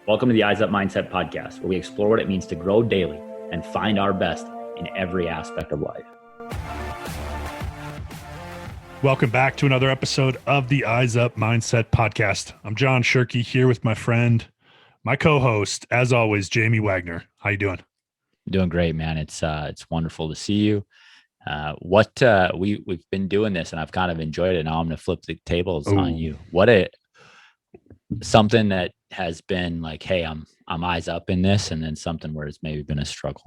Welcome to the Eyes Up Mindset podcast, where we explore what it means to grow daily and find our best in every aspect of life. Welcome back to another episode of the Eyes Up Mindset podcast. I'm John Shirkey here with my friend, my co-host, as always, Jamie Wagner. How you doing? Doing great, man. It's wonderful to see you. We've been doing this, and I've kind of enjoyed it. Now I'm going to flip the tables on you. Something that has been like, hey, I'm eyes up in this, and then something where it's maybe been a struggle.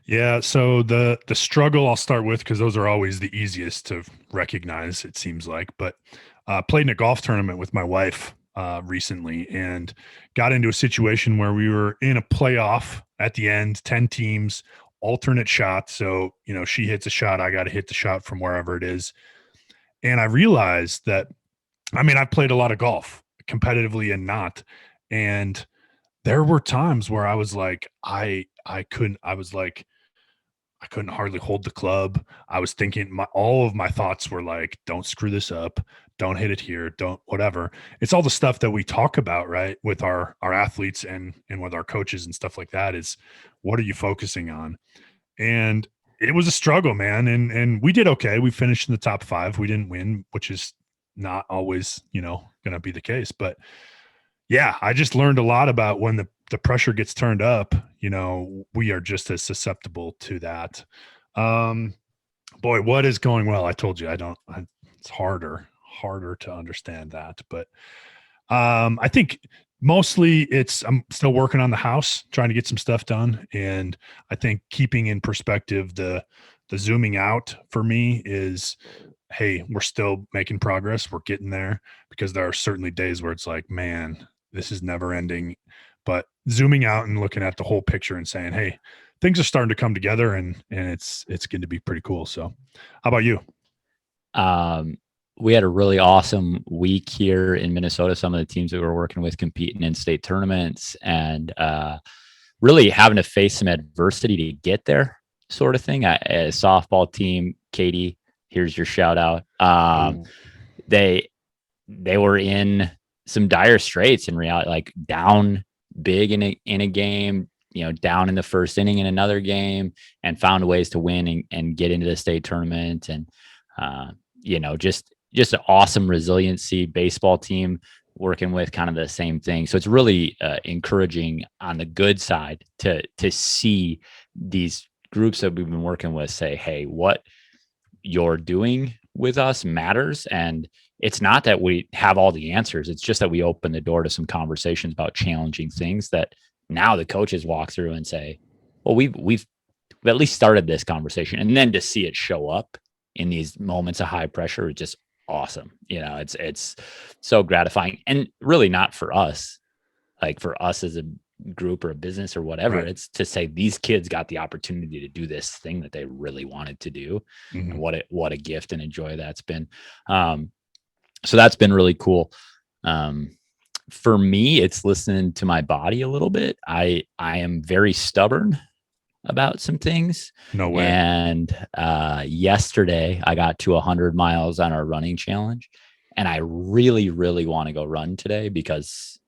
Yeah. So the struggle I'll start with, because those are always the easiest to recognize, it seems like, but played in a golf tournament with my wife recently and got into a situation where we were in a playoff at the end, 10 teams, alternate shot. So, she hits a shot, I got to hit the shot from wherever it is. And I realized that, I've played a lot of golf competitively and not. And there were times where I was like, I couldn't hardly hold the club. I was thinking all of my thoughts were like, don't screw this up. Don't hit it here. Don't whatever. It's all the stuff that we talk about, right? With our athletes and with our coaches and stuff like that is, what are you focusing on? And it was a struggle, man. And we did okay. We finished in the top 5. We didn't win, which is not always, going to be the case. But yeah, I just learned a lot about when the pressure gets turned up, we are just as susceptible to that. Boy, what is going well? I told you, it's harder to understand that. But I think mostly I'm still working on the house, trying to get some stuff done. And I think keeping in perspective, the zooming out for me is, hey, we're still making progress. We're getting there, because there are certainly days where it's like, man, this is never ending. But zooming out and looking at the whole picture and saying, hey, things are starting to come together, and it's going to be pretty cool. So how about you? We had a really awesome week here in Minnesota. Some of the teams that we were working with competing in state tournaments and really having to face some adversity to get there, sort of thing. A softball team, Katie, here's your shout out. They were in some dire straits in reality, like down big in a game, down in the first inning in another game, and found ways to win and get into the state tournament. And, just an awesome resiliency baseball team working with kind of the same thing. So it's really encouraging on the good side to see these groups that we've been working with say, hey, what you're doing with us matters. And it's not that we have all the answers. It's just that we open the door to some conversations about challenging things that now the coaches walk through and say, well, we've at least started this conversation. And then to see it show up in these moments of high pressure is just awesome. It's so gratifying, and really not for us, like for us as a group or a business or whatever. Right. It's to say these kids got the opportunity to do this thing that they really wanted to do. Mm-hmm. And what a gift and a joy that's been. So that's been really cool. For me, it's listening to my body a little bit. I am very stubborn about some things. No way. And yesterday I got to 100 miles on our running challenge, and I really, really want to go run today because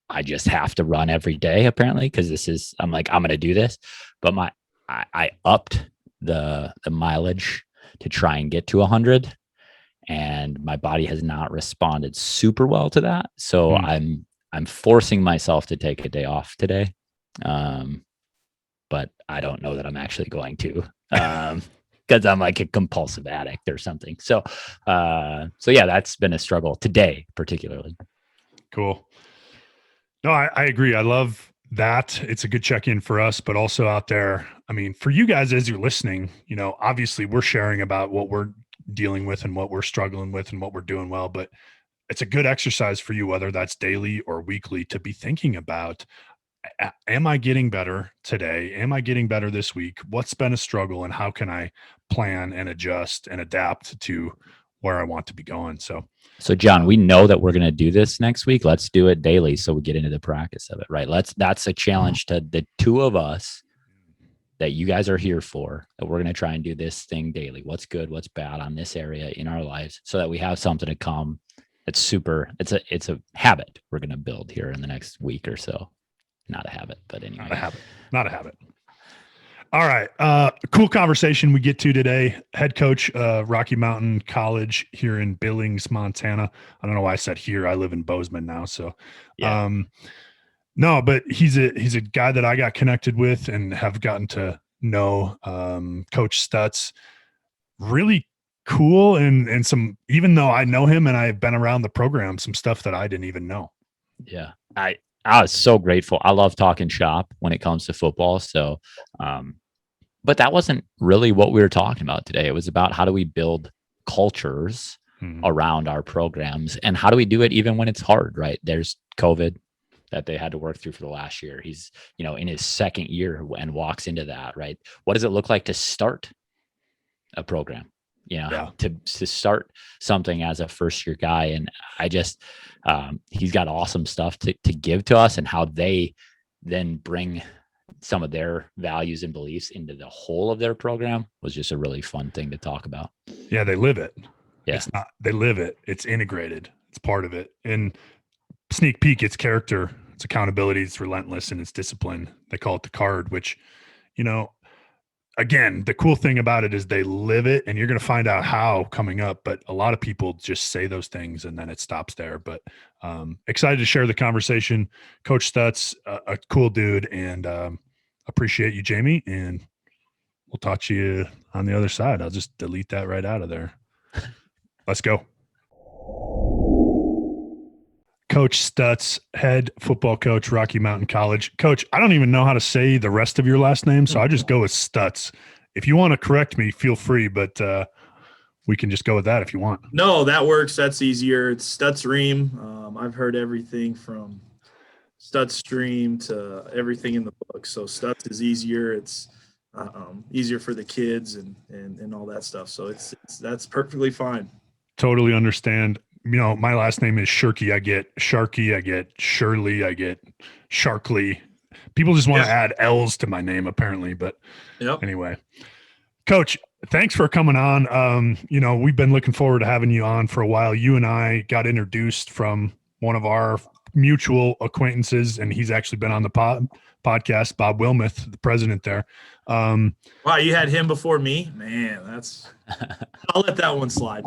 I just have to run every day apparently, because I'm going to do this. But I upped the mileage to try and get to 100. And my body has not responded super well to that. So I'm forcing myself to take a day off today. But I don't know that I'm actually going to, because I'm like a compulsive addict or something. So yeah, that's been a struggle today, particularly. Cool. No, I agree. I love that. It's a good check-in for us, but also out there. For you guys, as you're listening, obviously we're sharing about what we're dealing with and what we're struggling with and what we're doing well, but it's a good exercise for you, whether that's daily or weekly, to be thinking about, am I getting better today? Am I getting better this week? What's been a struggle, and how can I plan and adjust and adapt to where I want to be going? So John, we know that we're going to do this next week. Let's do it daily so we get into the practice of it, right? That's a challenge to the two of us that you guys are here for, that we're going to try and do this thing daily. What's good, what's bad on this area in our lives, so that we have something to come it's a habit we're going to build here in the next week or so. Not a habit, but anyway. Not a habit. All right. Cool conversation we get to today. Head coach, Rocky Mountain College here in Billings, Montana. I don't know why I said here. I live in Bozeman now. So, Yeah. no, but he's a guy that I got connected with and have gotten to know. Coach Stutz, really cool. And some, even though I know him and I've been around the program, some stuff that I didn't even know. Yeah. I was so grateful. I love talking shop when it comes to football. So, but that wasn't really what we were talking about today. It was about how do we build cultures around our programs, and how do we do it even when it's hard, right? There's COVID that they had to work through for the last year. He's, in his second year and walks into that, right? What does it look like to start a program? To start something as a first year guy. And I just, he's got awesome stuff to give to us, and how they then bring some of their values and beliefs into the whole of their program was just a really fun thing to talk about. Yeah. They live it. Yeah. They live it. It's integrated. It's part of it. And sneak peek, it's character, it's accountability, it's relentless, and it's discipline. They call it the card, which, again, the cool thing about it is they live it, and you're going to find out how coming up. But a lot of people just say those things and then it stops there. But excited to share the conversation. Coach Stutz, a cool dude, and appreciate you, Jamie. And we'll talk to you on the other side. I'll just delete that right out of there. Let's go. Coach Stutz, head football coach, Rocky Mountain College. Coach, I don't even know how to say the rest of your last name, so I just go with Stutz. If you want to correct me, feel free, but we can just go with that if you want. No, that works. That's easier. It's Stutzriem. I've heard everything from Stutzriem to everything in the book. So Stutz is easier. It's easier for the kids and all that stuff. So that's perfectly fine. Totally understand. My last name is Shirky. I get Sharky. I get Shirley. I get Sharkley. People just want to add L's to my name, apparently. But anyway, Coach, thanks for coming on. We've been looking forward to having you on for a while. You and I got introduced from one of our mutual acquaintances, and he's actually been on the podcast, Bob Wilmoth, the president there. Wow, you had him before me? Man, I'll let that one slide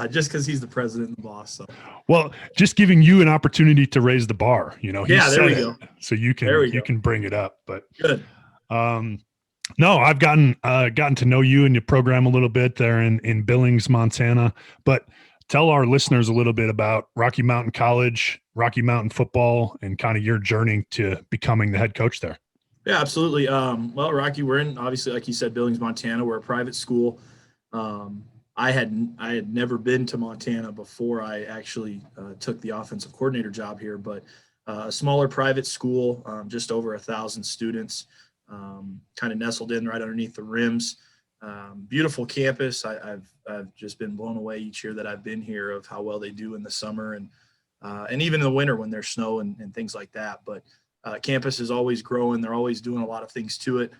just because he's the president and the boss. So. Well, just giving you an opportunity to raise the bar, there we go. So you can bring it up, but good. No, I've gotten to know you and your program a little bit there in Billings, Montana, but tell our listeners a little bit about Rocky Mountain College, Rocky Mountain football, and kind of your journey to becoming the head coach there. Yeah, absolutely. Well, Rocky, we're in, obviously, like you said, Billings, Montana. We're a private school. I had never been to Montana before I actually took the offensive coordinator job here, but a smaller private school, just over 1,000 students, kind of nestled in right underneath the rims. Beautiful campus. I've just been blown away each year that I've been here of how well they do in the summer and even in the winter when there's snow and things like that. But campus is always growing. They're always doing a lot of things to it.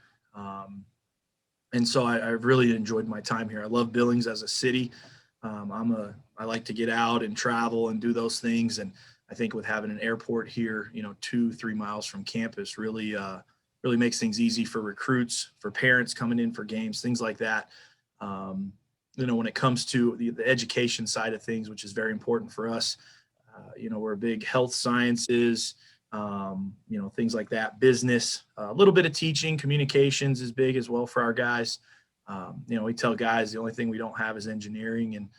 And so I've really enjoyed my time here. I love Billings as a city. I like to get out and travel and do those things. And I think with having an airport here, 2-3 miles from campus really makes things easy for recruits, for parents coming in for games, things like that. When it comes to the education side of things, which is very important for us, we're a big health sciences, things like that, business, a little bit of teaching, communications is big as well for our guys. We tell guys the only thing we don't have is engineering and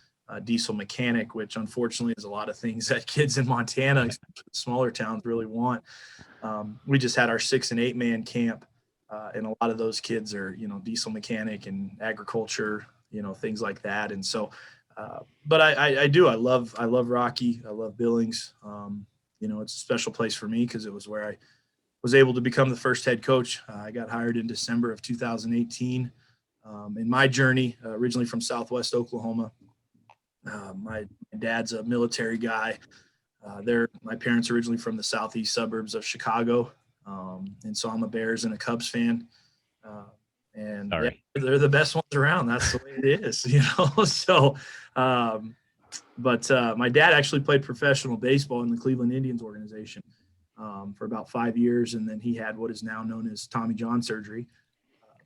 diesel mechanic, which unfortunately is a lot of things that kids in Montana, especially smaller towns, really want. We just had our 6 and 8 man camp, and a lot of those kids are, diesel mechanic and agriculture, things like that. And so, but I love Rocky. I love Billings. It's a special place for me because it was where I was able to become the first head coach. I got hired in December of 2018. In my journey, originally from Southwest Oklahoma, my dad's a military guy. My parents are originally from the southeast suburbs of Chicago. And so I'm a Bears and a Cubs fan. They're the best ones around. That's the way it is, So But my dad actually played professional baseball in the Cleveland Indians organization for about 5 years. And then he had what is now known as Tommy John surgery.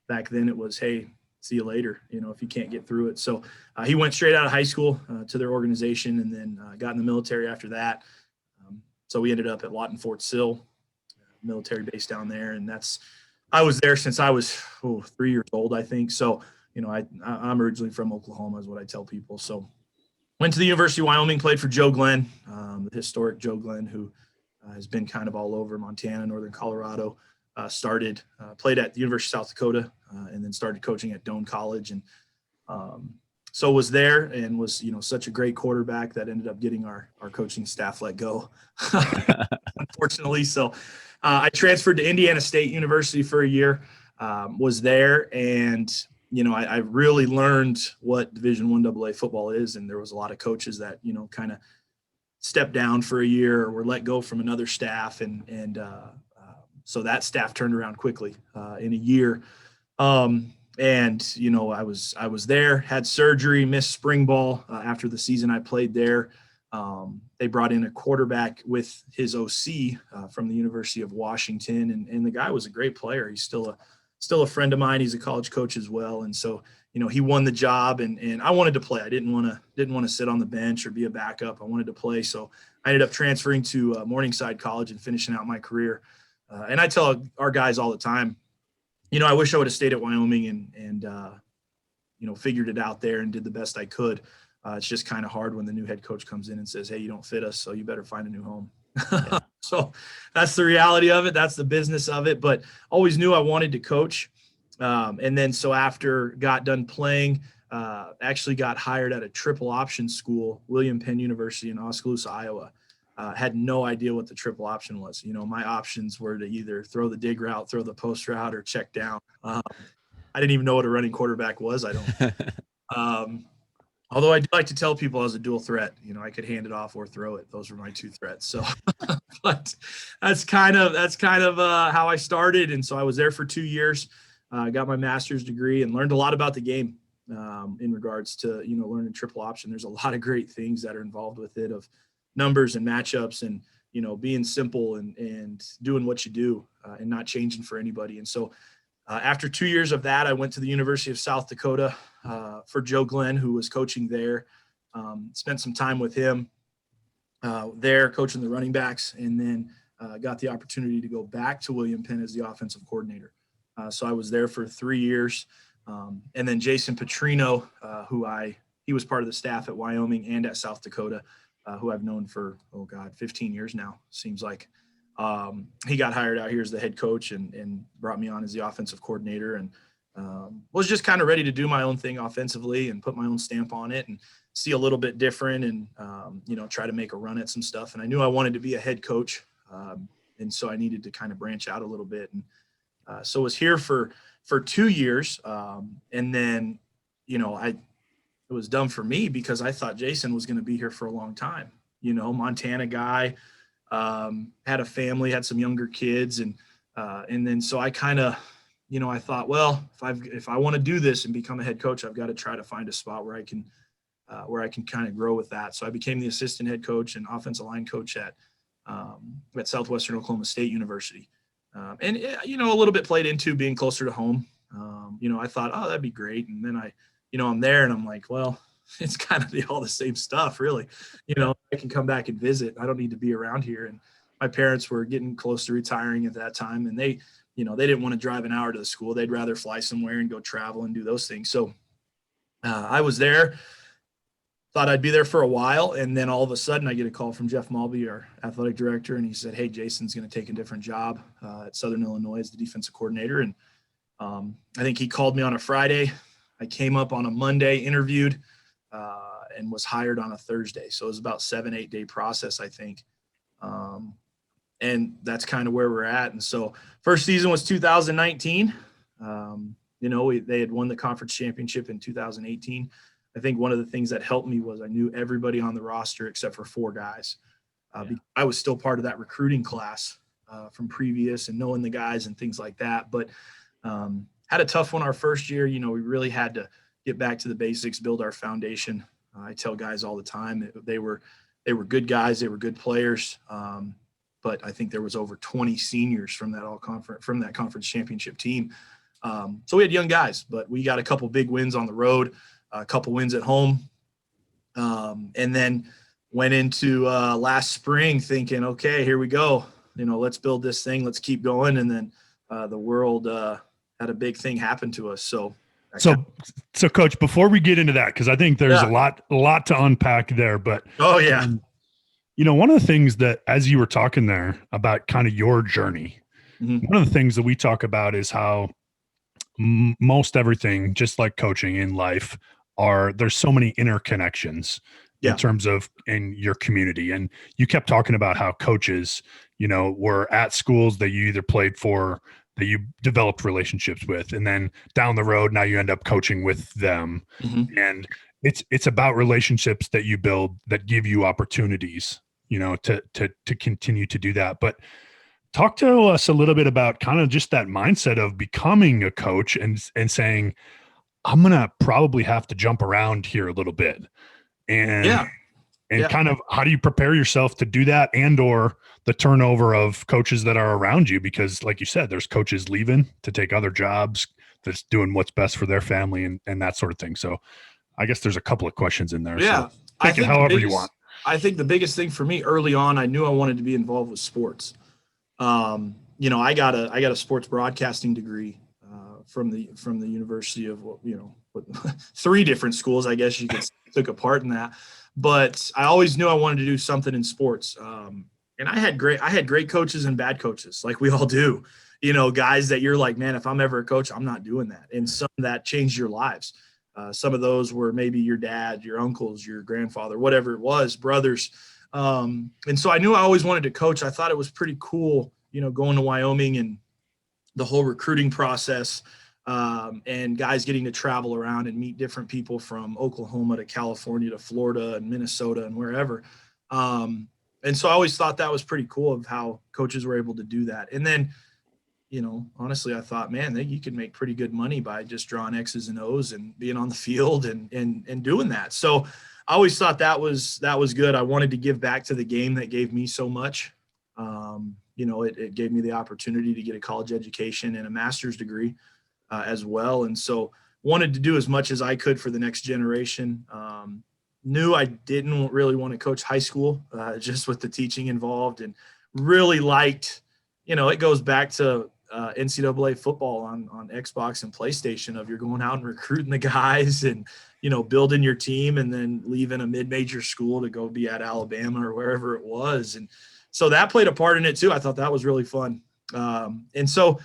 Back then it was, hey, see you later, if you can't get through it. So he went straight out of high school to their organization and then got in the military after that. So we ended up at Lawton Fort Sill, military base down there. And I was there since I was 3 years old, I think. So, I'm originally from Oklahoma is what I tell people. So went to the University of Wyoming, played for Joe Glenn, the historic Joe Glenn, who has been kind of all over Montana, northern Colorado. Played at the University of South Dakota, and then started coaching at Doane College. And so was there and was, such a great quarterback that ended up getting our coaching staff let go, unfortunately. So I transferred to Indiana State University for a year, was there, and I really learned what Division I AA football is. And there was a lot of coaches that, kind of stepped down for a year or were let go from another staff. And so that staff turned around quickly in a year. And, I was there, had surgery, missed spring ball after the season I played there. They brought in a quarterback with his OC from the University of Washington. And the guy was a great player. He's still a friend of mine. He's a college coach as well. And so, he won the job and I wanted to play. I didn't want to sit on the bench or be a backup. I wanted to play. So I ended up transferring to Morningside College and finishing out my career. And I tell our guys all the time, I wish I would have stayed at Wyoming and figured it out there and did the best I could. It's just kind of hard when the new head coach comes in and says, hey, you don't fit us, so you better find a new home. Yeah. So that's the reality of it. That's the business of it. But always knew I wanted to coach. And then so after got done playing, actually got hired at a triple option school, William Penn University in Oskaloosa, Iowa. Had no idea what the triple option was. My options were to either throw the dig route, throw the post route, or check down. I didn't even know what a running quarterback was. I don't. Although I do like to tell people I was a dual threat. I could hand it off or throw it. Those were my two threats. So, but that's kind of how I started. And so I was there for 2 years. Got my master's degree and learned a lot about the game in regards to learning triple option. There's a lot of great things that are involved with it, of numbers and matchups and being simple and doing what you do and not changing for anybody. And so after 2 years of that, I went to the University of South Dakota for Joe Glenn, who was coaching there. Spent some time with him there coaching the running backs, and then got the opportunity to go back to William Penn as the offensive coordinator. So I was there for 3 years. And then Jason Petrino, he was part of the staff at Wyoming and at South Dakota, who I've known for, 15 years now, seems like. He got hired out here as the head coach and brought me on as the offensive coordinator, and was just kind of ready to do my own thing offensively and put my own stamp on it and see a little bit different and, try to make a run at some stuff. And I knew I wanted to be a head coach. And so I needed to kind of branch out a little bit. And so was here for 2 years. And then, it was dumb for me because I thought Jason was going to be here for a long time. Montana guy, had a family, had some younger kids. And then, so I kind of, I thought, well, if I want to do this and become a head coach, I've got to try to find a spot where I can kind of grow with that. So I became the assistant head coach and offensive line coach at Southwestern Oklahoma State University. And, a little bit played into being closer to home. I thought, oh, that'd be great. And then I'm there and I'm like, well, it's kind of all the same stuff, really. I can come back and visit. I don't need to be around here. And my parents were getting close to retiring at that time, and they didn't want to drive an hour to the school. They'd rather fly somewhere and go travel and do those things. So I was there, thought I'd be there for a while. And then all of a sudden I get a call from Jeff Malby, our athletic director. And he said, hey, Jason's going to take a different job at Southern Illinois as the defensive coordinator. And I think he called me on a Friday. I came up on a Monday, interviewed, and was hired on a Thursday. So it was about 7-8 day process, I think. And that's kind of where we're at. And so first season was 2019. They had won the conference championship in 2018. I think one of the things that helped me was I knew everybody on the roster except for 4 guys. I was still part of that recruiting class from previous and knowing the guys and things like that. But had a tough one our first year. We really had to get back to the basics, build our foundation. I tell guys all the time they were good guys, they were good players, but I think there was over 20 seniors from that conference championship team. So we had young guys, but we got a couple big wins on the road, a couple wins at home, and then went into last spring thinking, okay, here we go. Let's build this thing. Let's keep going. And then the world had a big thing happen to us. So Coach, before we get into that, because I think there's a lot to unpack there, but one of the things that, as you were talking there about kind of your journey, one of the things that we talk about is how most everything, just like coaching in life, there's so many interconnections in terms of in your community. And you kept talking about how coaches, were at schools that you either played for, that you developed relationships with, and then down the road, now you end up coaching with them. And it's about relationships that you build that give you opportunities, to continue to do that. But talk to us a little bit about kind of just that mindset of becoming a coach and saying, I'm going to probably have to jump around here a little bit. And kind of how do you prepare yourself to do that, and or the turnover of coaches that are around you? Because like you said, there's coaches leaving to take other jobs that's doing what's best for their family and that sort of thing. So I guess there's a couple of questions in there. Yeah. So take it however you want. I think the biggest thing for me early on, I knew I wanted to be involved with sports. I got a sports broadcasting degree from the University of, 3 different schools, I guess you could took a part in that. But I always knew I wanted to do something in sports. And I had great coaches and bad coaches, like we all do. Guys that you're like, man, if I'm ever a coach, I'm not doing that. And some that changed your lives. Some of those were maybe your dad, your uncles, your grandfather, whatever it was, brothers. And so I knew I always wanted to coach. I thought it was pretty cool, going to Wyoming and the whole recruiting process, and guys getting to travel around and meet different people from Oklahoma to California to Florida and Minnesota and wherever. And so I always thought that was pretty cool of how coaches were able to do that. And then, honestly, I thought, man, you can make pretty good money by just drawing X's and O's and being on the field and doing that. So I always thought that was good. I wanted to give back to the game that gave me so much. It gave me the opportunity to get a college education and a master's degree as well. And so wanted to do as much as I could for the next generation. Knew I didn't really want to coach high school, just with the teaching involved, and really liked, it goes back to NCAA football on Xbox and PlayStation, of you're going out and recruiting the guys and, building your team and then leaving a mid-major school to go be at Alabama or wherever it was. And so that played a part in it too. I thought that was really fun. And so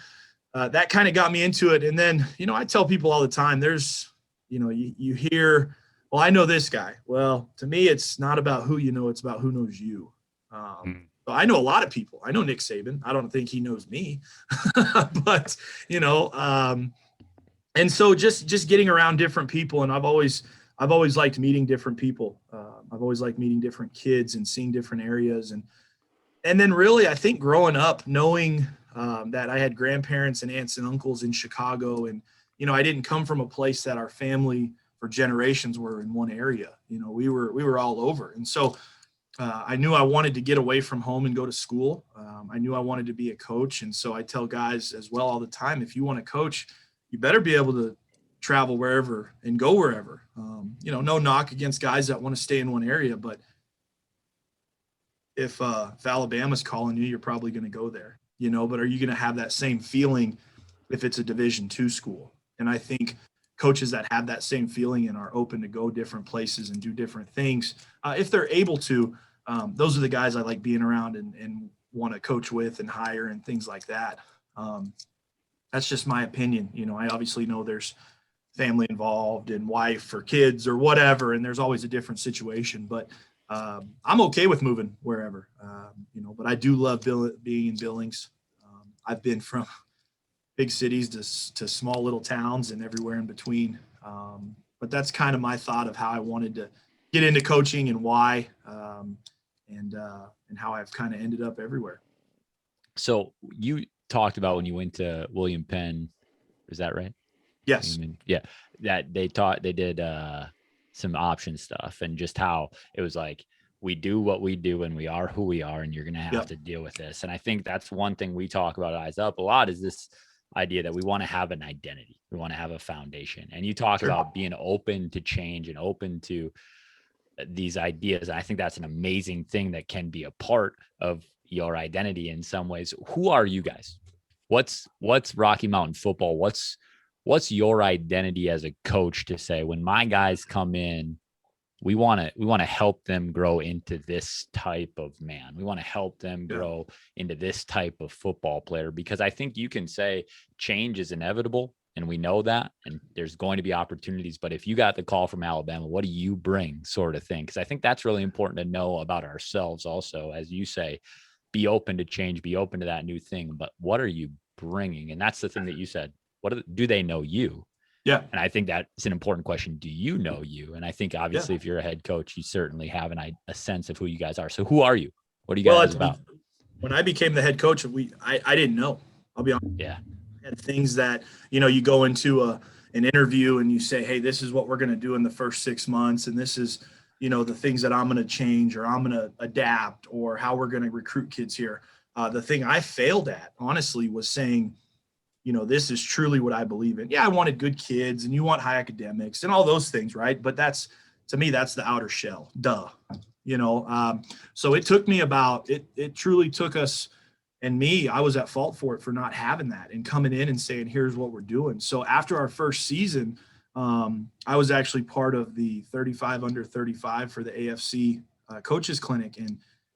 that kind of got me into it. And then, I tell people all the time, there's, you hear, well, I know this guy. Well, to me, it's not about who you know, it's about who knows you. So I know a lot of people. I know Nick Saban. I don't think he knows me, but, and so just getting around different people. And I've always liked meeting different people. I've always liked meeting different kids and seeing different areas. And then really, I think growing up, knowing that I had grandparents and aunts and uncles in Chicago, and, I didn't come from a place that our family for generations were in one area. We were all over. And so I knew I wanted to get away from home and go to school. I knew I wanted to be a coach. And so I tell guys as well all the time, if you want to coach, you better be able to travel wherever and go wherever. No knock against guys that want to stay in one area, but if Alabama's calling you, you're probably going to go there, but are you going to have that same feeling if it's a Division II school? And I think coaches that have that same feeling and are open to go different places and do different things, if they're able to, those are the guys I like being around and want to coach with and hire and things like that. That's just my opinion. I obviously know there's family involved and wife or kids or whatever, and there's always a different situation, but I'm okay with moving wherever, but I do love being in Billings. I've been from big cities to small little towns and everywhere in between. But that's kind of my thought of how I wanted to get into coaching and why, and how I've kind of ended up everywhere. So you talked about when you went to William Penn, is that right? Yes. Yeah. That they did some option stuff, and just how it was like, we do what we do and we are who we are, and you're going to have to deal with this. And I think that's one thing we talk about at Eyes Up a lot, is this idea that we want to have an identity. We want to have a foundation. And you talk about being open to change and open to these ideas. And I think that's an amazing thing that can be a part of your identity in some ways. Who are you guys? What's Rocky Mountain football? What's your identity as a coach to say, when my guys come in, we want to help them grow into this type of man. We want to help them grow into this type of football player, because I think you can say change is inevitable, and we know that, and there's going to be opportunities. But if you got the call from Alabama, what do you bring, sort of thing? Because I think that's really important to know about ourselves also. As you say, be open to change, be open to that new thing. But what are you bringing? And that's the thing that you said. Do they know you? Yeah. And I think that's an important question. Do you know you? And I think obviously if you're a head coach, you certainly have a sense of who you guys are. So who are you? What are you guys about? When I became the head coach, I didn't know. I'll be honest. Yeah. I had things that, you go into an interview and you say, hey, this is what we're going to do in the first 6 months. And this is, the things that I'm going to change, or I'm going to adapt, or how we're going to recruit kids here. The thing I failed at, honestly, was saying, this is truly what I believe in. Yeah, I wanted good kids, and you want high academics and all those things, right? But to me, that's the outer shell. Duh. So it took me it truly took us, and me, I was at fault for not having that and coming in and saying, here's what we're doing. So after our first season, I was actually part of the 35 under 35 for the AFC coaches clinic.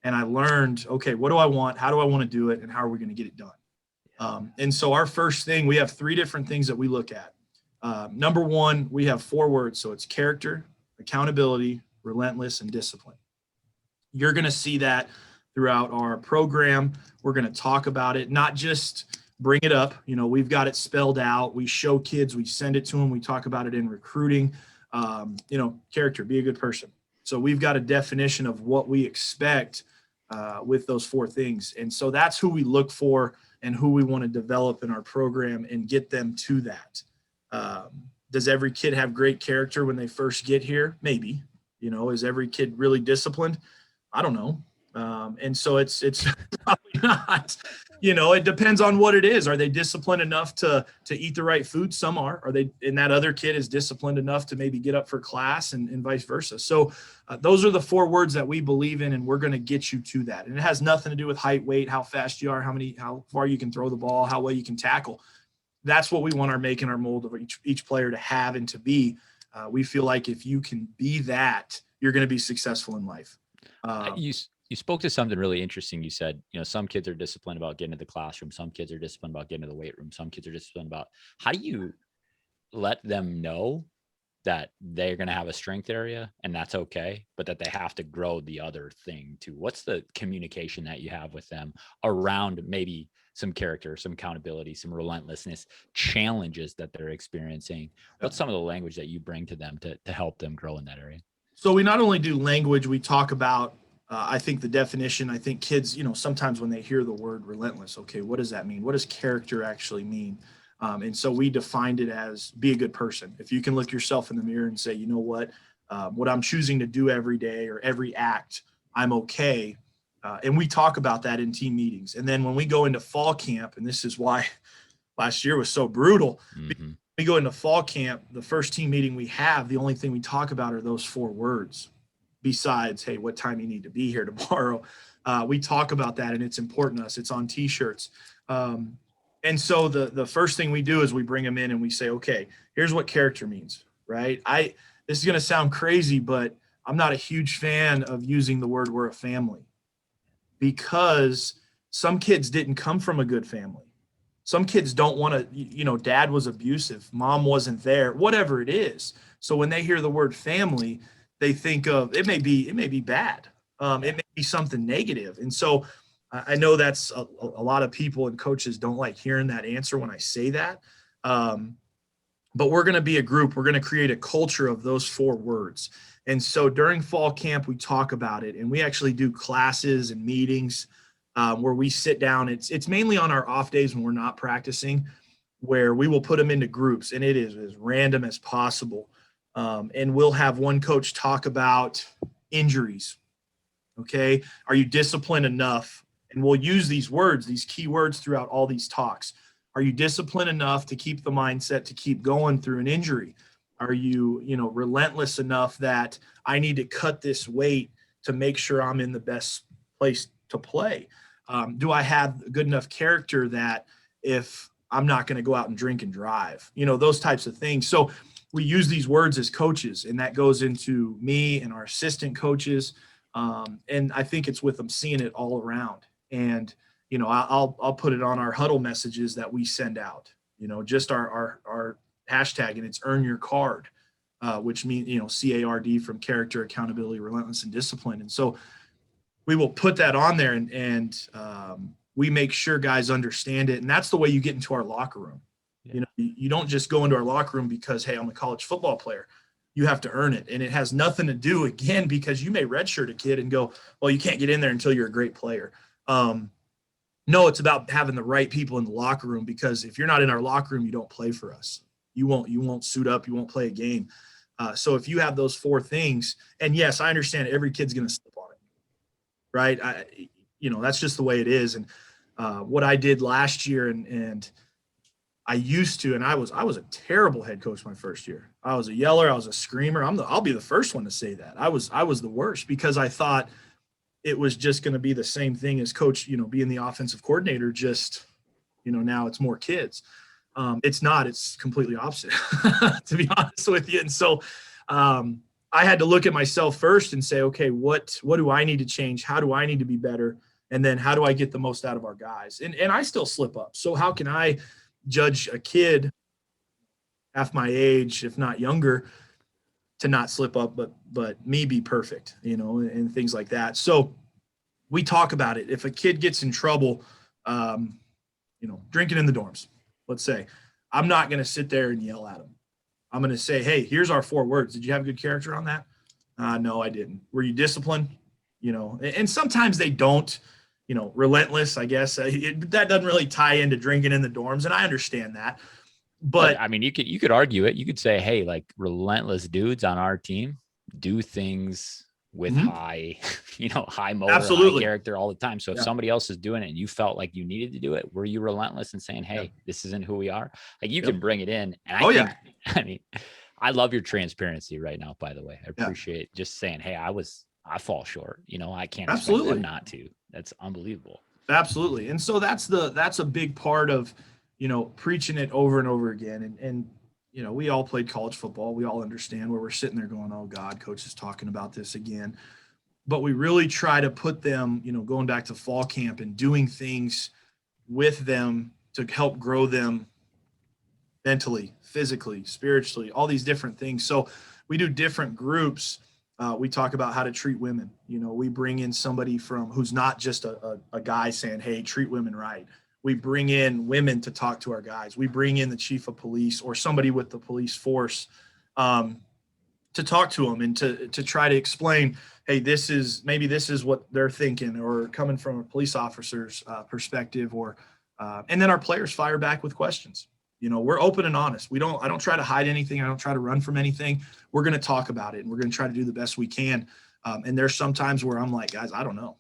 And I learned, okay, what do I want? How do I want to do it? And how are we going to get it done? And so our first thing, we have 3 different things that we look at. Number 1, we have 4 words. So it's character, accountability, relentless, and discipline. You're going to see that throughout our program. We're going to talk about it, not just bring it up. We've got it spelled out. We show kids, we send it to them. We talk about it in recruiting. Character, be a good person. So we've got a definition of what we expect with those 4 things. And so that's who we look for and who we want to develop in our program and get them to that. Does every kid have great character when they first get here? Maybe. Is every kid really disciplined? I don't know. And so it's probably not. It depends on what it is. Are they disciplined enough to eat the right food? Some are. And that other kid is disciplined enough to maybe get up for class, and vice versa. So those are the 4 words that we believe in, and we're going to get you to that. And it has nothing to do with height, weight, how fast you are, how far you can throw the ball, how well you can tackle. That's what we want our make and our mold of each player to have and to be. We feel like if you can be that, you're going to be successful in life. You spoke to something really interesting. You said, some kids are disciplined about getting to the classroom. Some kids are disciplined about getting to the weight room. Some kids are disciplined about, how do you let them know that they're going to have a strength area and that's okay, but that they have to grow the other thing too? What's the communication that you have with them around maybe some character, some accountability, some relentlessness, challenges that they're experiencing? What's some of the language that you bring to them to help them grow in that area? So we not only do language, we talk about, I think the definition, I think kids, sometimes when they hear the word relentless, okay, what does that mean? What does character actually mean? And so we defined it as be a good person. If you can look yourself in the mirror and say, what I'm choosing to do every day or every act, I'm okay. And we talk about that in team meetings. And then when we go into fall camp, and this is why last year was so brutal, we go into fall camp, the first team meeting we have, the only thing we talk about are those 4 words. Besides, hey, what time you need to be here tomorrow. We talk about that, and it's important to us. It's on T-shirts. And so the first thing we do is we bring them in and we say, okay, here's what character means, right? This is going to sound crazy, but I'm not a huge fan of using the word we're a family, because some kids didn't come from a good family. Some kids don't want to, dad was abusive, mom wasn't there, whatever it is. So when they hear the word family, they think of, it may be bad. It may be something negative. And so I know that's a lot of people and coaches don't like hearing that answer when I say that. But we're going to be a group. We're going to create a culture of those 4 words. And so during fall camp, we talk about it, and we actually do classes and meetings where we sit down. It's mainly on our off days when we're not practicing, where we will put them into groups, and it is as random as possible. And we'll have one coach talk about injuries. Okay. Are you disciplined enough? And we'll use these words, these key words throughout all these talks. Are you disciplined enough to keep the mindset to keep going through an injury? Are you, relentless enough that I need to cut this weight to make sure I'm in the best place to play? Do I have good enough character that if I'm not going to go out and drink and drive, those types of things. So we use these words as coaches, and that goes into me and our assistant coaches. And I think it's with them seeing it all around. And, I'll put it on our huddle messages that we send out, just our hashtag, and it's earn your card, which means, CARD, from character, accountability, relentless, and discipline. And so we will put that on there, and we make sure guys understand it. And that's the way you get into our locker room. Yeah. You don't just go into our locker room because, hey, I'm a college football player. You have to earn it. And it has nothing to do, again, because you may redshirt a kid and go, well, you can't get in there until you're a great player. No, it's about having the right people in the locker room, because if you're not in our locker room, you don't play for us. You won't suit up. You won't play a game. So if you have those 4 things, and yes, I understand every kid's going to slip on it, right? That's just the way it is. And what I did last year, and I used to, and I was a terrible head coach my first year. I was a yeller. I was a screamer. I'll be the first one to say that. I was the worst, because I thought it was just going to be the same thing as coach, being the offensive coordinator, just, now it's more kids. It's not, it's completely opposite, to be honest with you. And so I had to look at myself first and say, okay, what do I need to change? How do I need to be better? And then how do I get the most out of our guys? And I still slip up. So how can I judge a kid half my age, if not younger, to not slip up, but me be perfect, and things like that. So we talk about it. If a kid gets in trouble, drinking in the dorms, let's say, I'm not going to sit there and yell at him. I'm going to say, hey, here's our 4 words. Did you have good character on that? No, I didn't. Were you disciplined? And sometimes they don't, relentless, I guess. That doesn't really tie into drinking in the dorms, and I understand that. But I mean, you could argue it. You could say, hey, like, relentless dudes on our team do things with high motor, absolutely, high character all the time. So if somebody else is doing it and you felt like you needed to do it, were you relentless in saying, hey, this isn't who we are? Like, you can bring it in. And I mean, I love your transparency right now, by the way. I appreciate just saying, hey, I fall short. I can't expect them not to. That's unbelievable. Absolutely. And so that's a big part of, preaching it over and over again. And we all played college football. We all understand where we're sitting there going, oh God, coach is talking about this again. But we really try to put them, going back to fall camp and doing things with them to help grow them mentally, physically, spiritually, all these different things. So we do different groups. We talk about how to treat women. We bring in somebody who's not just a guy saying, hey, treat women right. We bring in women to talk to our guys. We bring in the chief of police or somebody with the police force to talk to them and to try to explain, hey, this is what they're thinking, or coming from a police officer's perspective, and then our players fire back with questions. We're open and honest. I don't try to hide anything. I don't try to run from anything. We're going to talk about it, and we're going to try to do the best we can. And there's some times where I'm like, guys, I don't know.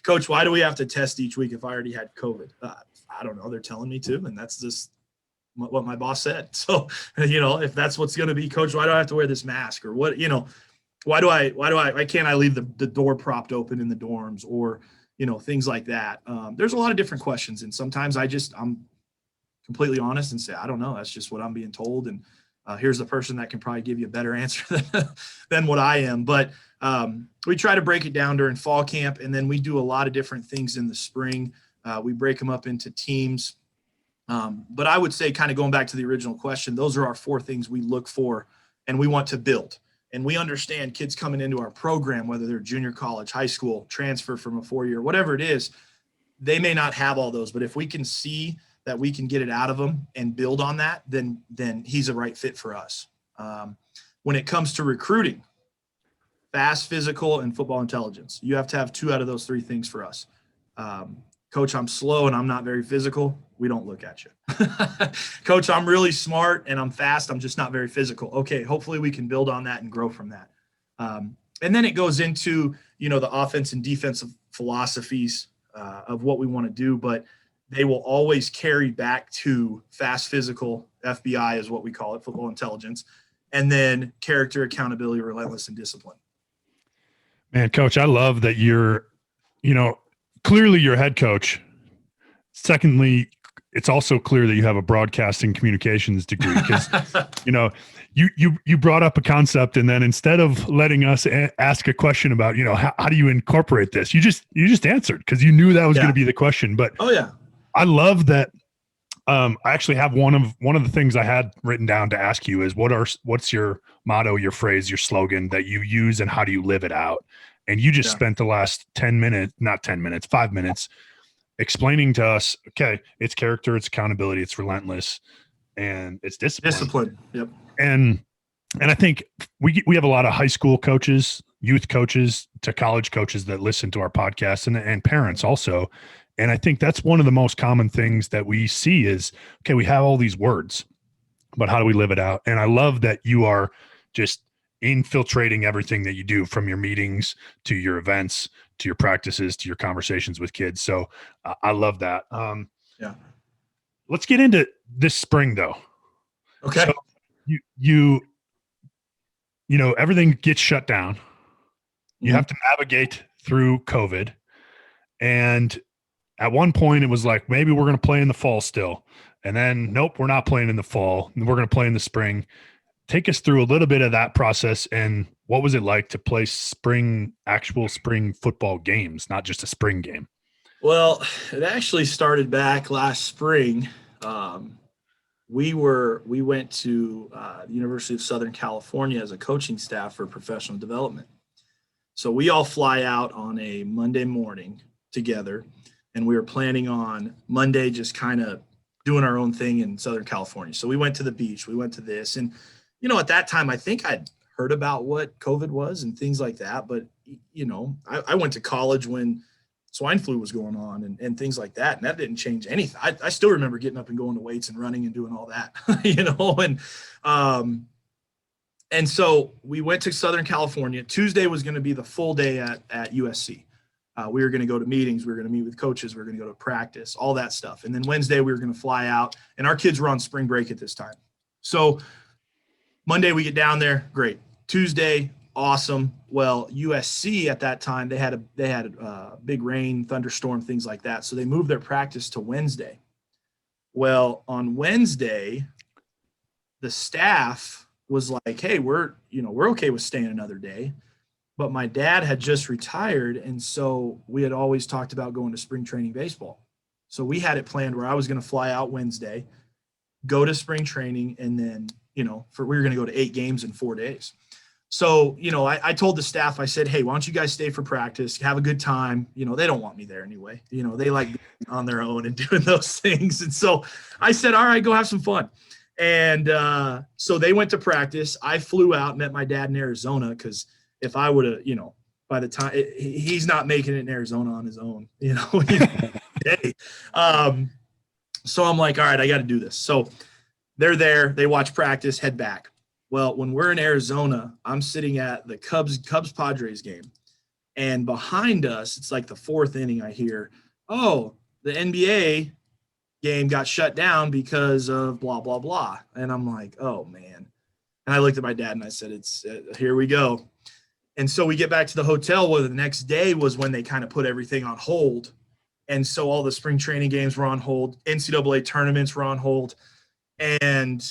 Coach, why do we have to test each week if I already had COVID? I don't know. They're telling me to, and that's just what my boss said. So, if that's what's going to be, coach, why do I have to wear this mask, or what, why can't I leave the door propped open in the dorms, or, things like that. There's a lot of different questions. And sometimes I'm completely honest and say, I don't know. That's just what I'm being told. And here's the person that can probably give you a better answer than what I am. But we try to break it down during fall camp, and then we do a lot of different things in the spring. We break them up into teams. But I would say, kind of going back to the original question, those are our 4 things we look for and we want to build. And we understand kids coming into our program, whether they're junior college, high school, transfer from a 4-year, whatever it is, they may not have all those. But if we can see that we can get it out of them and build on that, then he's a right fit for us. When it comes to recruiting, fast, physical, and football intelligence, you have to have 2 out of those 3 things for us. Coach, I'm slow and I'm not very physical. We don't look at you. Coach, I'm really smart and I'm fast. I'm just not very physical. Okay, hopefully we can build on that and grow from that. And then it goes into, the offense and defensive philosophies of what we want to do, but they will always carry back to fast, physical, FBI is what we call it, football intelligence, and then character, accountability, relentless, and discipline. Man, Coach, I love that you're, clearly you're a head coach. Secondly, it's also clear that you have a broadcasting communications degree because, you brought up a concept, and then instead of letting us ask a question about, how do you incorporate this, you just answered because you knew that was going to be the question. But I love that. I actually have one of the things I had written down to ask you is what's your motto, your phrase, your slogan that you use, and how do you live it out? And you just spent the last 5 minutes explaining to us, okay, it's character, it's accountability, it's relentless, and it's discipline. Yep. And I think we have a lot of high school coaches, youth coaches to college coaches that listen to our podcast, and parents also. And I think that's one of the most common things that we see is, okay, we have all these words, but how do we live it out? And I love that you are just infiltrating everything that you do, from your meetings to your events, to your practices, to your conversations with kids. So I love that. Let's get into this spring though. Okay. So you everything gets shut down. You have to navigate through COVID. And at one point it was like, maybe we're going to play in the fall still. And then, nope, we're not playing in the fall. We're going to play in the spring. Take us through a little bit of that process, and what was it like to play actual spring football games, not just a spring game? Well, it actually started back last spring. We went to the University of Southern California as a coaching staff for professional development. So we all fly out on a Monday morning together, and we were planning on Monday just kind of doing our own thing in Southern California. So we went to the beach, we went to this, and at that time, I think I'd heard about what COVID was and things like that. But, I went to college when swine flu was going on and things like that. And that didn't change anything. I still remember getting up and going to weights and running and doing all that, and so we went to Southern California. Tuesday was going to be the full day at USC. We were going to go to meetings. We were going to meet with coaches. We were going to go to practice, all that stuff. And then Wednesday we were going to fly out, and our kids were on spring break at this time. So Monday we get down there, great. Tuesday, awesome. Well, USC at that time, they had a big rain, thunderstorm, things like that. So they moved their practice to Wednesday. Well, on Wednesday, the staff was like, hey, we're okay with staying another day. But my dad had just retired, and so we had always talked about going to spring training baseball. So we had it planned where I was going to fly out Wednesday, go to spring training, and then we were going to go to 8 games in 4 days. So, I told the staff, I said, hey, why don't you guys stay for practice, have a good time. They don't want me there anyway. They like being on their own and doing those things. And so I said, all right, go have some fun. And so they went to practice. I flew out, met my dad in Arizona, because if I would have, by the time he's not making it in Arizona on his own, hey. So I'm like, all right, I got to do this. So they're there, they watch practice, head back. Well, when we're in Arizona, I'm sitting at the Cubs-Padres game. And behind us, it's like the 4th inning, I hear, oh, the NBA game got shut down because of blah, blah, blah. And I'm like, oh, man. And I looked at my dad and I said, it's here we go. And so we get back to the hotel. Well, the next day was when they kind of put everything on hold. And so all the spring training games were on hold. NCAA tournaments were on hold. And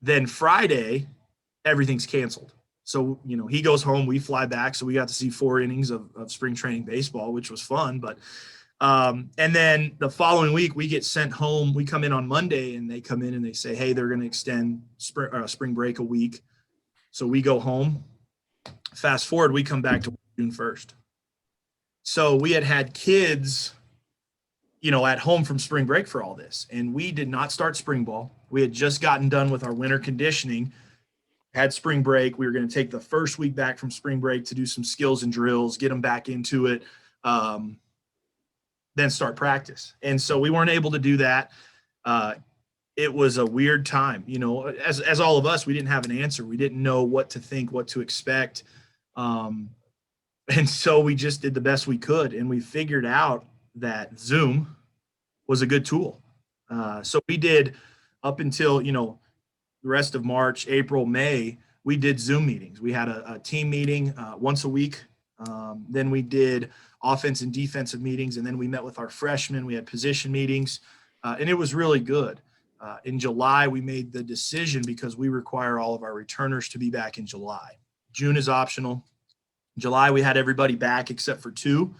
then Friday, everything's canceled. So, he goes home, we fly back. So we got to see 4 innings of spring training baseball, which was fun. But, and then the following week we get sent home. We come in on Monday and they come in and they say, hey, they're going to extend spring break a week. So we go home. Fast forward, we come back to June 1st. So we had kids, at home from spring break for all this. And we did not start spring ball. We had just gotten done with our winter conditioning, had spring break. We were going to take the first week back from spring break to do some skills and drills, get them back into it. Then then start practice. And so we weren't able to do that. It was a weird time, as all of us, we didn't have an answer. We didn't know what to think, what to expect. And so we just did the best we could. And we figured out that Zoom was a good tool. So we did up until, the rest of March, April, May, we did Zoom meetings. We had a team meeting once a week. Then we did offense and defensive meetings. And then we met with our freshmen. We had position meetings. And it was really good. In July, we made the decision because we require all of our returners to be back in July. June is optional. July, we had everybody back except for 2.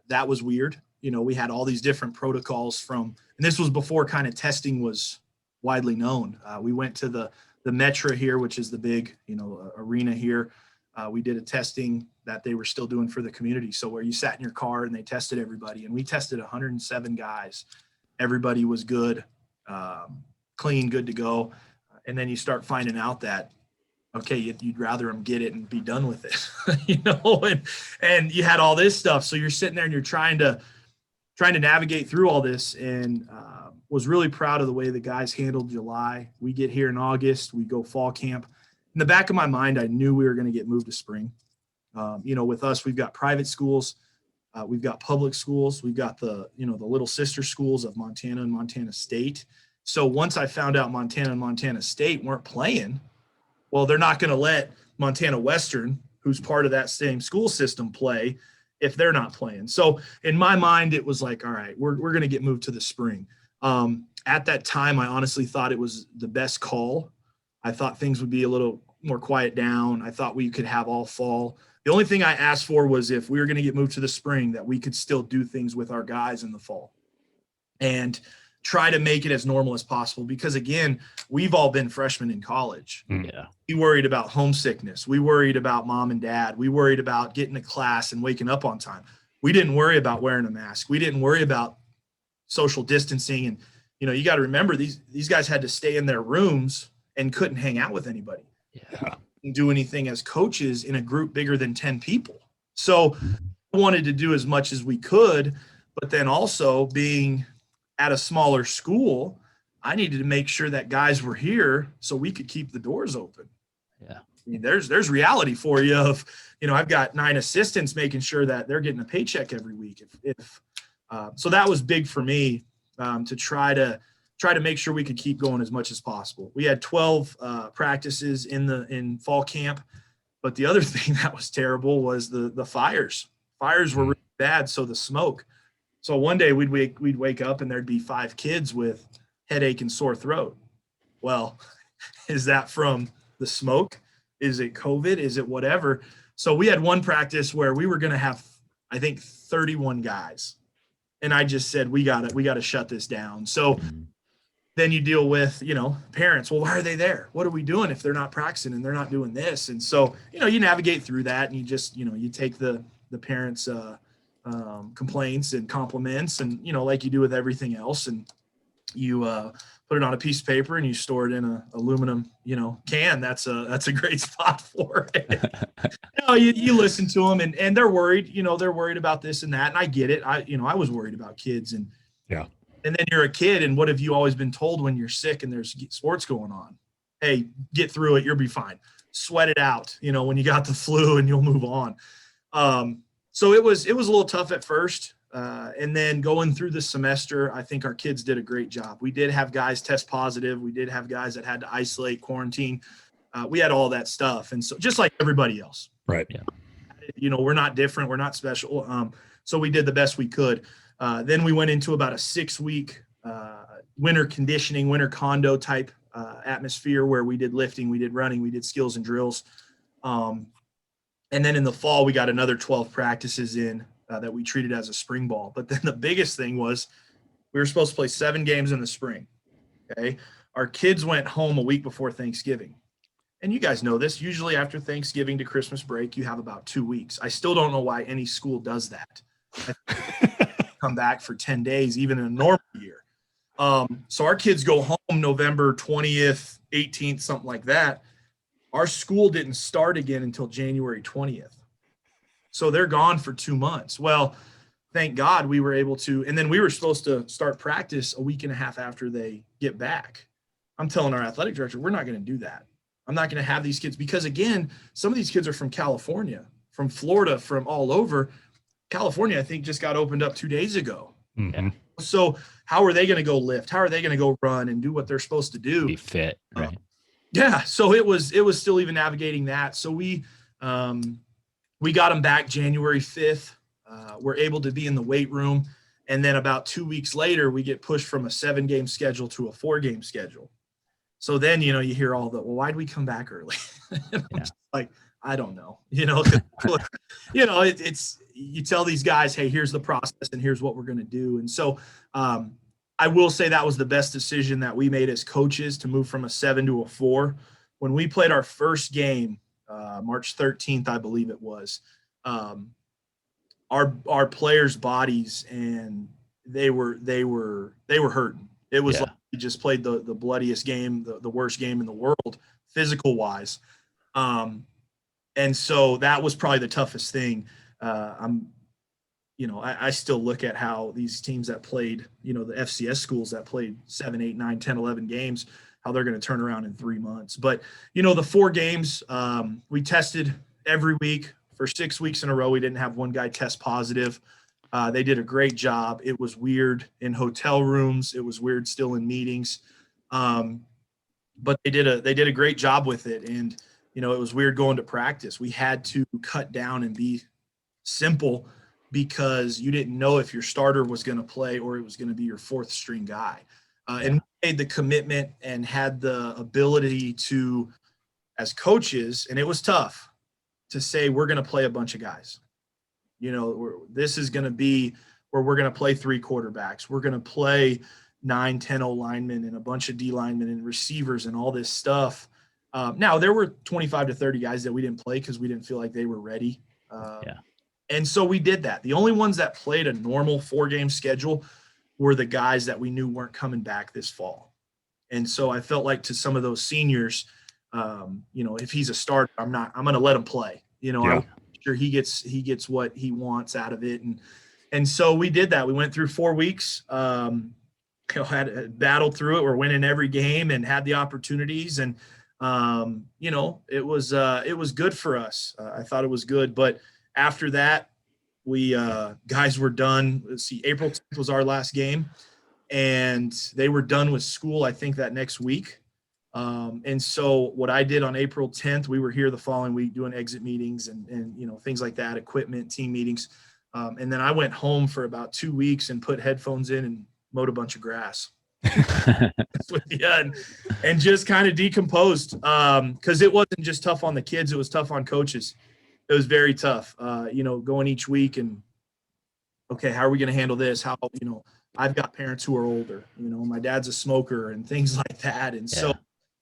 That was weird. We had all these different protocols and this was before kind of testing was widely known. We went to the Metra here, which is the big, arena here. We did a testing that they were still doing for the community. So where you sat in your car and they tested everybody, and we tested 107 guys. Everybody was good. Clean, good to go. And then you start finding out that, okay, you'd rather them get it and be done with it, and you had all this stuff. So you're sitting there and you're trying to navigate through all this, and was really proud of the way the guys handled July. We get here in August, we go fall camp. In the back of my mind, I knew we were going to get moved to spring. With us, we've got private schools. We've got public schools. We've got the little sister schools of Montana and Montana State. So once I found out Montana and Montana State weren't playing, well, they're not going to let Montana Western, who's part of that same school system, play if they're not playing. So in my mind, it was like, all right, we're going to get moved to the spring. At that time, I honestly thought it was the best call. I thought things would be a little more quiet down. I thought we could have all fall. The only thing I asked for was if we were going to get moved to the spring, that we could still do things with our guys in the fall and try to make it as normal as possible. Because again, we've all been freshmen in college. Yeah. We worried about homesickness. We worried about mom and dad. We worried about getting to class and waking up on time. We didn't worry about wearing a mask. We didn't worry about social distancing. And, you got to remember these guys had to stay in their rooms and couldn't hang out with anybody. Yeah. Do anything as coaches in a group bigger than 10 people. So we wanted to do as much as we could, but then also being at a smaller school, I needed to make sure that guys were here so we could keep the doors open. Yeah. I mean, there's reality for you of, I've got 9 assistants making sure that they're getting a paycheck every week. So that was big for me, to try to make sure we could keep going as much as possible. We had 12 practices in fall camp, but the other thing that was terrible was the fires. Fires were really bad, so the smoke. So one day we'd wake up and there'd be 5 kids with headache and sore throat. Well, is that from the smoke? Is it COVID? Is it whatever? So we had one practice where we were going to have, I think, 31 guys. And I just said, we got to shut this down. So then you deal with, parents. Well, why are they there? What are we doing if they're not practicing and they're not doing this? And so, you navigate through that, and you just, you take the parents' complaints and compliments, and, like you do with everything else. And you put it on a piece of paper and you store it in a aluminum, can. That's a great spot for it. You listen to them, and they're worried, they're worried about this and that. And I get it. I was worried about kids, and yeah. And then you're a kid, and what have you always been told when you're sick and there's sports going on? Hey, get through it. You'll be fine. Sweat it out, when you got the flu, and you'll move on. So it was a little tough at first. And then going through the semester, I think our kids did a great job. We did have guys test positive. We did have guys that had to isolate, quarantine. We had all that stuff. And so just like everybody else. Right. Yeah. We're not different. We're not special. So we did the best we could. Then we went into about a 6-week winter conditioning, winter condo type atmosphere where we did lifting, we did running, we did skills and drills. And then in the fall, we got another 12 practices in that we treated as a spring ball. But then the biggest thing was we were supposed to play 7 games in the spring. Okay. Our kids went home a week before Thanksgiving. And you guys know this. Usually after Thanksgiving to Christmas break, you have about 2 weeks. I still don't know why any school does that. Come back for 10 days, even in a normal year. So our kids go home November 20th, 18th, something like that. Our school didn't start again until January 20th. So they're gone for 2 months. Well, thank God we were able to. And then we were supposed to start practice a week and a half after they get back. I'm telling our athletic director, we're not going to do that. I'm not going to have these kids because, again, some of these kids are from California, from Florida, from all over. California, I think, just got opened up 2 days ago. Mm-hmm. So how are they going to go lift? How are they going to go run and do what they're supposed to do? Be fit, right? Yeah. So it was still even navigating that. So we got them back January 5th. We're able to be in the weight room. And then about 2 weeks later, we get pushed from a 7-game schedule to a 4-game schedule. So then, you hear all the, well, why'd we come back early? I'm just like, I don't know, it's, you tell these guys, hey, here's the process and here's what we're going to do. And so I will say that was the best decision that we made as coaches to move from a 7 to a 4. When we played our first game, March 13th, I believe it was, our players' bodies, and they were hurting. It was like we just played the bloodiest game, the worst game in the world, physical wise. And so that was probably the toughest thing. I still look at how these teams that played, the FCS schools that played 7, 8, 9, 10, 11 games, how they're going to turn around in 3 months. But, the 4 games, we tested every week for 6 weeks in a row. We didn't have one guy test positive. They did a great job. It was weird in hotel rooms. It was weird still in meetings. But they did a great job with it. And, it was weird going to practice. We had to cut down and be simple because you didn't know if your starter was going to play or it was going to be your 4th string guy. And we made the commitment and had the ability to, as coaches, and it was tough to say, we're going to play a bunch of guys. This is going to be where we're going to play 3 quarterbacks. We're going to play 9, 10 O linemen and a bunch of D linemen and receivers and all this stuff. Now there were 25 to 30 guys that we didn't play because we didn't feel like they were ready. And so we did that. The only ones that played a normal 4-game schedule were the guys that we knew weren't coming back this fall. And so I felt like to some of those seniors, if he's a starter, I'm going to let him play. I'm sure he gets what he wants out of it. And so we did that. We went through 4 weeks, had battled through it. We're winning every game and had the opportunities. And, it was good for us. I thought it was good. But after that, we guys were done. Let's see, April 10th was our last game. And they were done with school, I think, that next week. And so what I did on April 10th, we were here the following week doing exit meetings and things like that, equipment, team meetings. And then I went home for about 2 weeks and put headphones in and mowed a bunch of grass. and just kind of decomposed because it wasn't just tough on the kids, it was tough on coaches. It was very tough, going each week and, okay, how are we going to handle this? How, I've got parents who are older, my dad's a smoker and things like that. And so,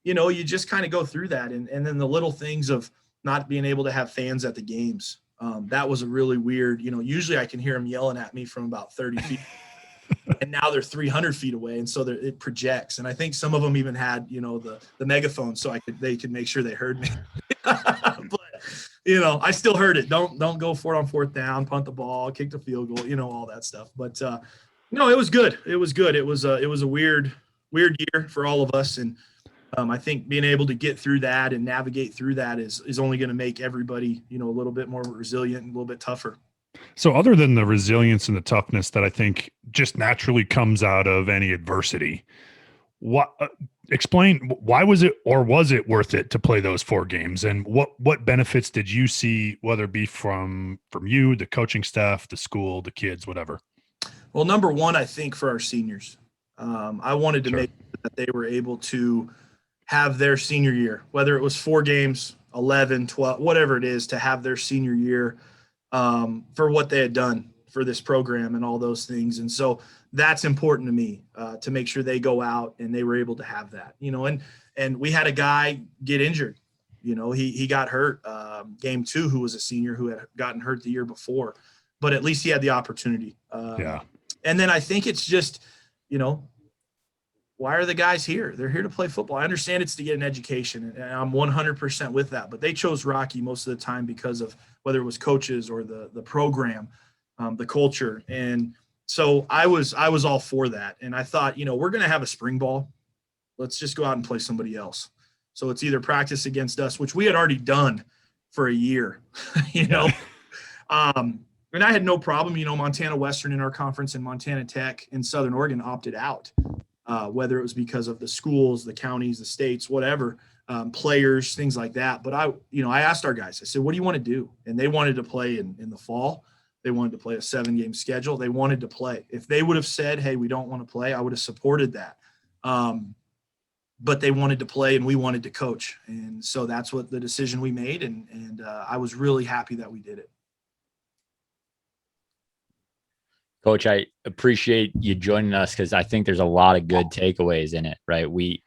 you just kind of go through that. And then the little things of not being able to have fans at the games. That was a really weird, usually I can hear them yelling at me from about 30 feet. And now they're 300 feet away. And so it projects. And I think some of them even had, the megaphone so they could make sure they heard me. But, I still heard it. Don't go for it on 4th down, punt the ball, kick the field goal, all that stuff. But, no, it was good. It was good. It was a weird year for all of us. And I think being able to get through that and navigate through that is only going to make everybody, a little bit more resilient and a little bit tougher. So other than the resilience and the toughness that I think just naturally comes out of any adversity, explain why was it worth it to play those 4 games, and what benefits did you see, whether it be from you, the coaching staff, the school, the kids, whatever? Well, number one, I think for our seniors, I wanted to make sure that they were able to have their senior year, whether it was 4 games, 11, 12, whatever it is, to have their senior year for what they had done for this program and all those things. And so that's important to me, to make sure they go out and they were able to have that, and we had a guy get injured, he got hurt game 2, who was a senior who had gotten hurt the year before, but at least he had the opportunity. And then I think it's just, why are the guys here? They're here to play football. I understand it's to get an education, and I'm 100% with that. But they chose Rocky most of the time because of whether it was coaches or the program. the culture. And so I was all for that. And I thought, we're going to have a spring ball. Let's just go out and play somebody else. So it's either practice against us, which we had already done for a year, and I had no problem, Montana Western in our conference and Montana Tech and Southern Oregon opted out, whether it was because of the schools, the counties, the states, whatever, players, things like that. But I asked our guys, I said, what do you want to do? And they wanted to play in the fall. They wanted to play a 7-game schedule. They wanted to play. If they would have said, hey, we don't want to play, I would have supported that. But they wanted to play and we wanted to coach. And so that's what the decision we made. And I was really happy that we did it. Coach, I appreciate you joining us because I think there's a lot of good takeaways in it, right? We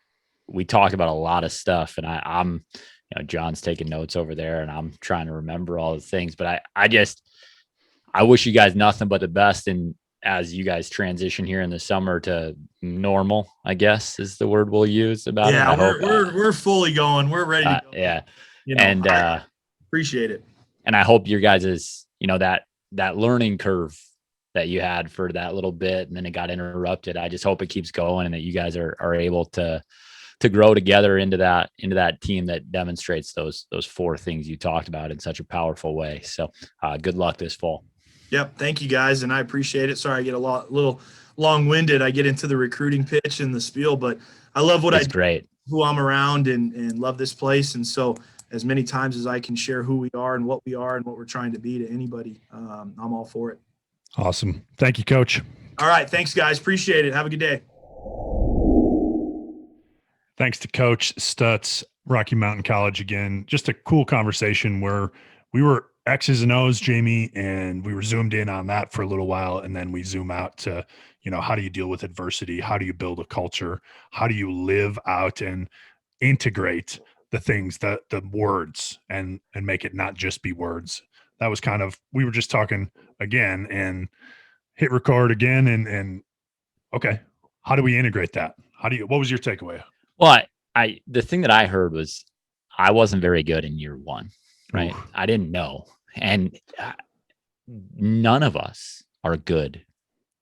talked about a lot of stuff, and I'm John's taking notes over there, and I'm trying to remember all the things. But I wish you guys nothing but the best, and as you guys transition here in the summer to normal, I guess is the word we'll use about it. Yeah, we're fully going. We're ready to go. Yeah, and I appreciate it. And I hope your guys' that learning curve that you had for that little bit and then it got interrupted. I just hope it keeps going and that you guys are able to grow together into that team that demonstrates those 4 things you talked about in such a powerful way. So good luck this fall. Yep. Thank you guys. And I appreciate it. Sorry, I get little long-winded. I get into the recruiting pitch and the spiel, but I love what I do, great. Who I'm around and love this place. And so as many times as I can share who we are and what we're trying to be to anybody, I'm all for it. Awesome. Thank you, Coach. All right. Thanks, guys. Appreciate it. Have a good day. Thanks to Coach Stutz, Rocky Mountain College again. Just a cool conversation where we were X's and O's, Jamie, and we were zoomed in on that for a little while. And then we zoom out to, how do you deal with adversity? How do you build a culture? How do you live out and integrate the things, the words and make it not just be words? That was we were just talking again and hit record again. And okay, how do we integrate that? What was your takeaway? Well, the thing that I heard was I wasn't very good in year 1, right? Ooh. I didn't know. And none of us are good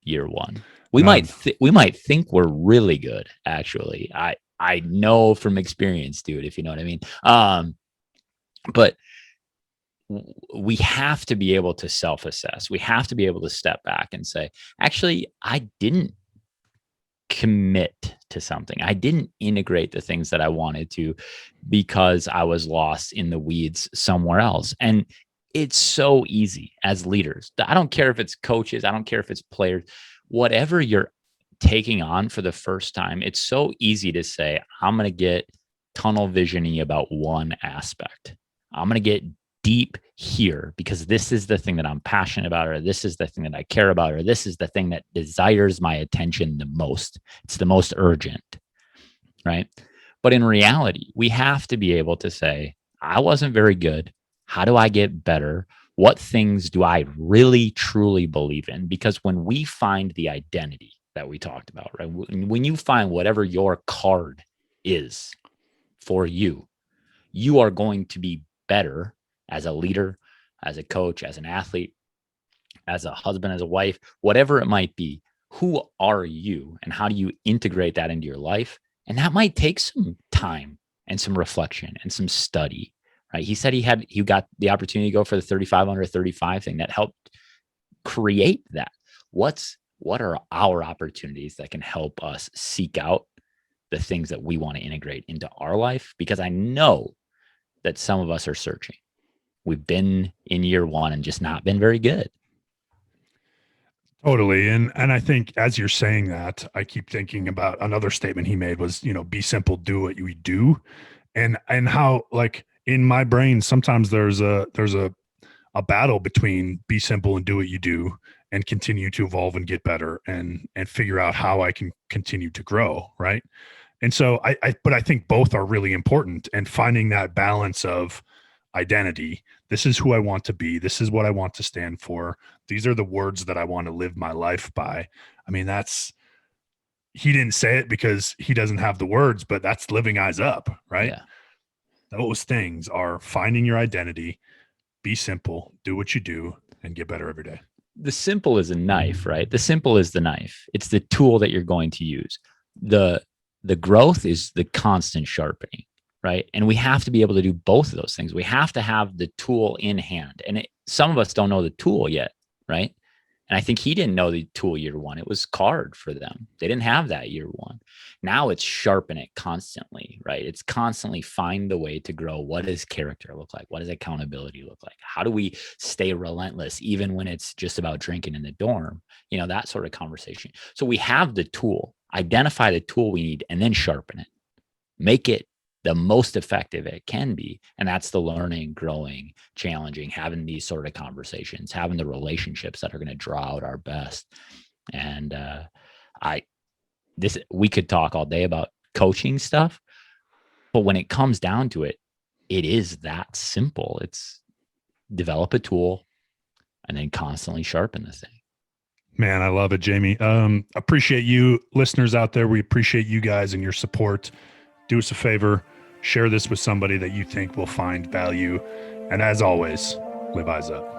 year 1. We might think we're really good. Actually, I know from experience, dude, if you know what I mean. But we have to be able to self-assess. We have to be able to step back and say, actually, I didn't commit to something. I didn't integrate the things that I wanted to because I was lost in the weeds somewhere else. And it's so easy as leaders. I don't care if it's coaches. I don't care if it's players, whatever you're taking on for the first time. It's so easy to say, I'm going to get tunnel vision-y about one aspect. I'm going to get deep here because this is the thing that I'm passionate about, or this is the thing that I care about, or this is the thing that desires my attention the most. It's the most urgent, right? But in reality, we have to be able to say, I wasn't very good. How do I get better? What things do I really, truly believe in? Because when we find the identity that we talked about, right? When you find whatever your card is for you, you are going to be better as a leader, as a coach, as an athlete, as a husband, as a wife, whatever it might be. Who are you and how do you integrate that into your life? And that might take some time and some reflection and some study, right? He said he got the opportunity to go for the 35 under 35 thing that helped create that. What are our opportunities that can help us seek out the things that we want to integrate into our life? Because I know that some of us are searching. We've been in year 1 and just not been very good. Totally. And I think as you're saying that, I keep thinking about another statement he made was, be simple, do what we do. And how, like, in my brain, sometimes there's a battle between be simple and do what you do and continue to evolve and get better and figure out how I can continue to grow. Right. And so but I think both are really important, and finding that balance of identity. This is who I want to be. This is what I want to stand for. These are the words that I want to live my life by. I mean, he didn't say it because he doesn't have the words, but that's living eyes up, right? Yeah. Those things are finding your identity, be simple, do what you do, and get better every day. the simple is a knife, right? The simple is the knife. It's the tool that you're going to use. The growth is the constant sharpening, right? And we have to be able to do both of those things. We have to have the tool in hand. And some of us don't know the tool yet, right? And I think he didn't know the tool year one. It was card for them. They didn't have that year one. Now it's sharpen it constantly, right? It's constantly find the way to grow. What does character look like? What does accountability look like? How do we stay relentless even when it's just about drinking in the dorm? You know, that sort of conversation. So we have the tool, identify the tool we need, and then sharpen it. Make it the most effective it can be. And that's the learning, growing, challenging, having these sort of conversations, having the relationships that are going to draw out our best. And we could talk all day about coaching stuff, but when it comes down to it, it is that simple. It's develop a tool and then constantly sharpen the thing. Man, I love it, Jamie. Appreciate you listeners out there. We appreciate you guys and your support. Do us a favor, share this with somebody that you think will find value. And as always, live eyes up.